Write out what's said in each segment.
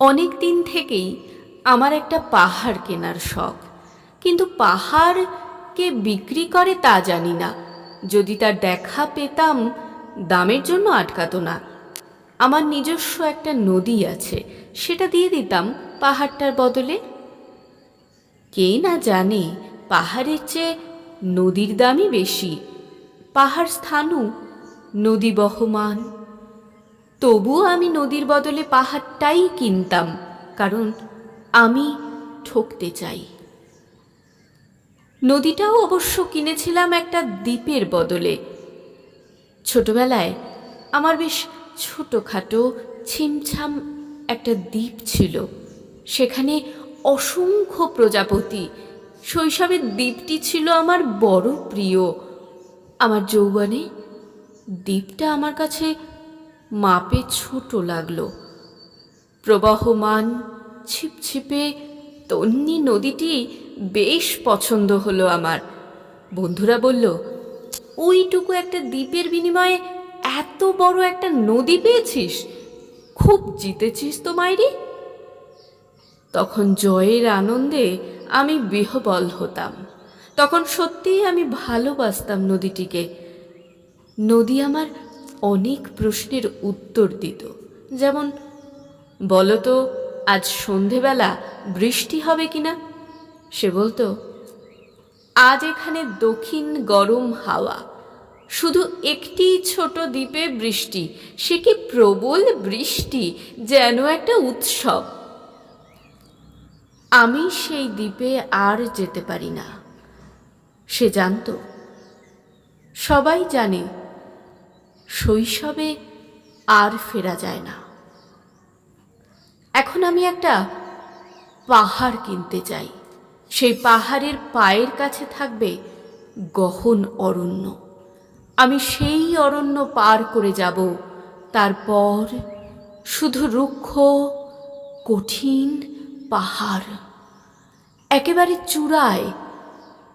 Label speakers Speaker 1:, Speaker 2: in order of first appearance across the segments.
Speaker 1: অনেক দিন থেকেই আমার একটা পাহাড় কেনার শখ, কিন্তু পাহাড় কে বিক্রি করে তা জানি না। যদি তার দেখা পেতাম, দামের জন্য আটকাতো না। আমার নিজস্ব একটা নদী আছে, সেটা দিয়ে দিতাম পাহাড়টার বদলে। কে না জানে পাহাড়ের চেয়ে নদীর দামই বেশি। পাহাড় স্থানু, নদী বহমান। তবুও আমি নদীর বদলে পাহাড়টাই কিনতাম, কারণ আমি ঠকতে চাই। নদীটাও অবশ্য কিনেছিলাম একটা দ্বীপের বদলে। ছোটবেলায় আমার বেশ ছোটোখাটো ছিমছাম একটা দ্বীপ ছিল, সেখানে অসংখ্য প্রজাপতি। শৈশবের দ্বীপটি ছিল আমার বড় প্রিয়। আমার যৌবনে দ্বীপটা আমার কাছে মাপে ছোট লাগলো। প্রবহমান ছিপছিপে তন্বী নদীটি বেশ পছন্দ হলো আমার। বন্ধুরা বলল, ওইটুকু একটা দ্বীপের বিনিময়ে এত বড় একটা নদী পেয়েছিস, খুব জিতেছিস তো মাইরি। তখন জয়ের আনন্দে আমি বিহ্বল হতাম। তখন সত্যিই আমি ভালোবাসতাম নদীটিকে। নদী আমার অনেক প্রশ্নের উত্তর দিত, যেমন, বলো তো আজ সন্ধেবেলা বৃষ্টি হবে কিনা। সে বলতো, আজ এখানে দক্ষিণ গরম হাওয়া, শুধু একটি ছোট দ্বীপে বৃষ্টি, সে কি প্রবল বৃষ্টি, যেন একটা উৎসব। আমি সেই দ্বীপে আর যেতে পারি না। সে জানত, সবাই জানে, শৈশবে আর ফেরা যায় না। এখন আমি একটা পাহাড় কিনতে চাই। সেই পাহাড়ের পায়ের কাছে থাকবে গহন অরণ্য। আমি সেই অরণ্য পার করে যাব। তারপর শুধু রুক্ষ কঠিন পাহাড়। একেবারে চূড়ায়,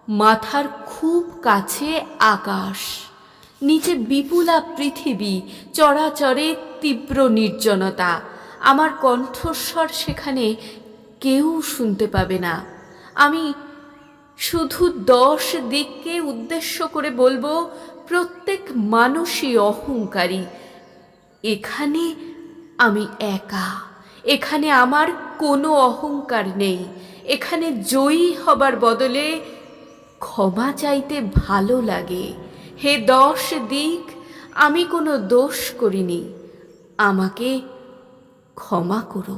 Speaker 1: মাথার খুব কাছে আকাশ, নিচে বিপুলা পৃথিবী, চরাচরে তীব্র নির্জনতা। আমার কণ্ঠস্বর সেখানে কেউ শুনতে পাবে না। আমি শুধু 10 দিককে উদ্দেশ্য করে বলবো, প্রত্যেক মানুষই অহংকারী। এখানে আমি একা। এখানে আমার কোনো অহংকার নেই। এখানে জয়ী হবার বদলে ক্ষমা চাইতে ভালো লাগে। হে 10 দিক, আমি কোনো দোষ করিনি, আমাকে ক্ষমা করো।